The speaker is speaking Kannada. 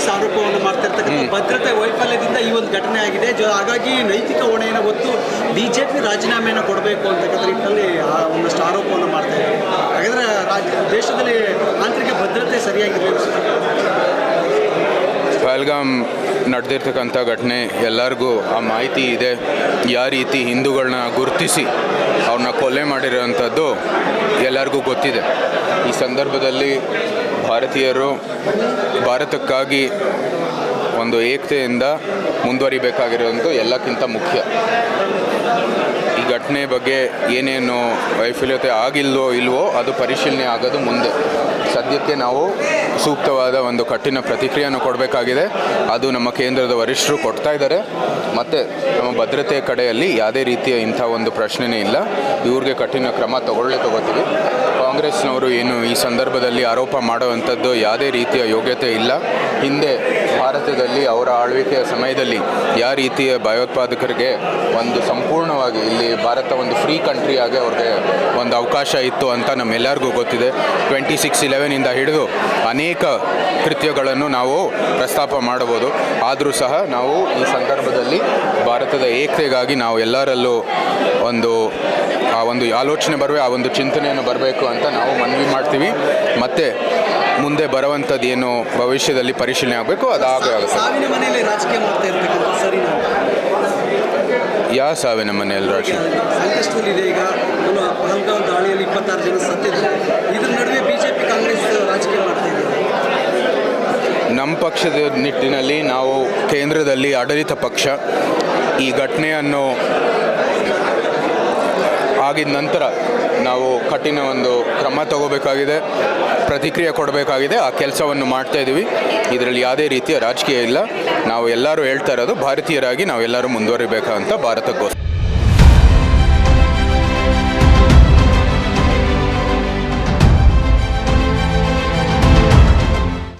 ಕಾಂಗ್ರೆಸ್ ಆರೋಪವನ್ನು ಮಾಡ್ತಿರ್ತಕ್ಕಂಥ ಭದ್ರತೆ ವೈಫಲ್ಯದಿಂದ ಈ ಒಂದು ಘಟನೆ ಆಗಿದೆ. ಹಾಗಾಗಿ ನೈತಿಕ ಹೊಣೆಯನ್ನು ಹೊತ್ತು ಬಿಜೆಪಿ ರಾಜೀನಾಮೆಯನ್ನು ಕೊಡಬೇಕು ಅಂತಕ್ಕಂಥ ನಿಟ್ಟಿನಲ್ಲಿ ಒಂದಷ್ಟು ಆರೋಪವನ್ನು ಮಾಡ್ತಾ ಇದ್ದಾರೆ. ಹಾಗಾದರೆ ದೇಶದಲ್ಲಿ ಆಂತರಿಕ ಭದ್ರತೆ ಸರಿಯಾಗಿರಲಿಲ್ಲ. ಪಹಲ್ಗಾಮ್ ನಡೆದಿರ್ತಕ್ಕಂಥ ಘಟನೆ ಎಲ್ಲರಿಗೂ ಆ ಮಾಹಿತಿ ಇದೆ. ಯಾವ ರೀತಿ ಹಿಂದೂಗಳನ್ನ ಗುರುತಿಸಿ ಅವ್ರನ್ನ ಕೊಲೆ ಮಾಡಿರೋವಂಥದ್ದು ಎಲ್ಲರಿಗೂ ಗೊತ್ತಿದೆ. ಈ ಸಂದರ್ಭದಲ್ಲಿ ಭಾರತೀಯರು ಭಾರತಕ್ಕಾಗಿ ಒಂದು ಏಕತೆಯಿಂದ ಮುಂದುವರಿಬೇಕಾಗಿರೋದು ಎಲ್ಲಕ್ಕಿಂತ ಮುಖ್ಯ. ಈ ಘಟನೆ ಬಗ್ಗೆ ಏನೇನು ವೈಫಲ್ಯತೆ ಇಲ್ವೋ ಅದು ಪರಿಶೀಲನೆ ಆಗೋದು ಮುಂದೆ. ಸದ್ಯಕ್ಕೆ ನಾವು ಸೂಕ್ತವಾದ ಒಂದು ಕಠಿಣ ಪ್ರತಿಕ್ರಿಯೆಯನ್ನು ಕೊಡಬೇಕಾಗಿದೆ. ಅದು ನಮ್ಮ ಕೇಂದ್ರದ ವರಿಷ್ಠರು ಕೊಡ್ತಾ ಇದ್ದಾರೆ. ಮತ್ತು ನಮ್ಮ ಭದ್ರತೆ ಕಡೆಯಲ್ಲಿ ಯಾವುದೇ ರೀತಿಯ ಇಂಥ ಒಂದು ಪ್ರಶ್ನೆನೇ ಇಲ್ಲ. ಇವ್ರಿಗೆ ಕಠಿಣ ಕ್ರಮ ತಗೊಳ್ತೀವಿ. ಕಾಂಗ್ರೆಸ್ನವರು ಏನು ಈ ಸಂದರ್ಭದಲ್ಲಿ ಆರೋಪ ಮಾಡುವಂಥದ್ದು ಯಾವುದೇ ರೀತಿಯ ಯೋಗ್ಯತೆ ಇಲ್ಲ. ಹಿಂದೆ ಭಾರತದಲ್ಲಿ ಅವರ ಆಳ್ವಿಕೆಯ ಸಮಯದಲ್ಲಿ ಯಾವ ರೀತಿಯ ಭಯೋತ್ಪಾದಕರಿಗೆ ಒಂದು ಸಂಪೂರ್ಣವಾಗಿ ಇಲ್ಲಿ ಭಾರತ ಒಂದು ಫ್ರೀ ಕಂಟ್ರಿಯಾಗಿ ಅವ್ರಿಗೆ ಒಂದು ಅವಕಾಶ ಇತ್ತು ಅಂತ ನಮ್ಮೆಲ್ಲರಿಗೂ ಗೊತ್ತಿದೆ. 26/11 ಹಿಡಿದು ಅನೇಕ ಕೃತ್ಯಗಳನ್ನು ನಾವು ಪ್ರಸ್ತಾಪ ಮಾಡಬಹುದು. ಆದರೂ ಸಹ ನಾವು ಈ ಸಂದರ್ಭದಲ್ಲಿ ಭಾರತದ ಏಕತೆಗಾಗಿ ನಾವು ಎಲ್ಲರಲ್ಲೂ ಒಂದು ಆಲೋಚನೆ ಆ ಒಂದು ಚಿಂತನೆಯನ್ನು ಬರಬೇಕು ಅಂತ ನಾವು ಮನವಿ ಮಾಡ್ತೀವಿ. ಮತ್ತು ಮುಂದೆ ಬರುವಂಥದ್ದು ಏನು ಭವಿಷ್ಯದಲ್ಲಿ ಪರಿಶೀಲನೆ ಆಗಬೇಕು ಅದಾಗುತ್ತೆ. ಸಾವಿನ ಮನೆಯಲ್ಲಿ ರಾಜಕೀಯ ಮಾಡ್ತಾ ಇರ್ತಕ್ಕಂಥ ಸರಿ ಯಾವ ಸಾವಿನ ಮನೆಯಲ್ಲಿ ರಾಜಕೀಯ ಸಂಕಷ್ಟದಲ್ಲಿದೆ. ಈಗ ಪಹಲ್ಗಾಮ್ ದಾಳಿಯಲ್ಲಿ 26 ಜನ ಸತ್ತಿದ್ದಾರೆ. ಇದ್ರ ನಡುವೆ ಬಿಜೆಪಿ ಕಾಂಗ್ರೆಸ್ ರಾಜಕೀಯ ಮಾಡ್ತಾ ಇದ್ದಾರೆ. ನಮ್ಮ ಪಕ್ಷದ ನಿಟ್ಟಿನಲ್ಲಿ ನಾವು ಕೇಂದ್ರದಲ್ಲಿ ಆಡಳಿತ ಪಕ್ಷ. ಈ ಘಟನೆಯನ್ನು ಆಗಿದ ನಂತರ ನಾವು ಕಠಿಣ ಒಂದು ಕ್ರಮ ತಗೋಬೇಕಾಗಿದೆ, ಪ್ರತಿಕ್ರಿಯೆ ಕೊಡಬೇಕಾಗಿದೆ. ಆ ಕೆಲಸವನ್ನು ಮಾಡ್ತಾಯಿದ್ದೀವಿ. ಇದರಲ್ಲಿ ಯಾವುದೇ ರೀತಿಯ ರಾಜಕೀಯ ಇಲ್ಲ. ನಾವು ಎಲ್ಲರೂ ಹೇಳ್ತಾ ಇರೋದು ಭಾರತೀಯರಾಗಿ ನಾವೆಲ್ಲರೂ ಮುಂದುವರಿಬೇಕಂತ ಭಾರತಕ್ಕೋಸ್ಕರ.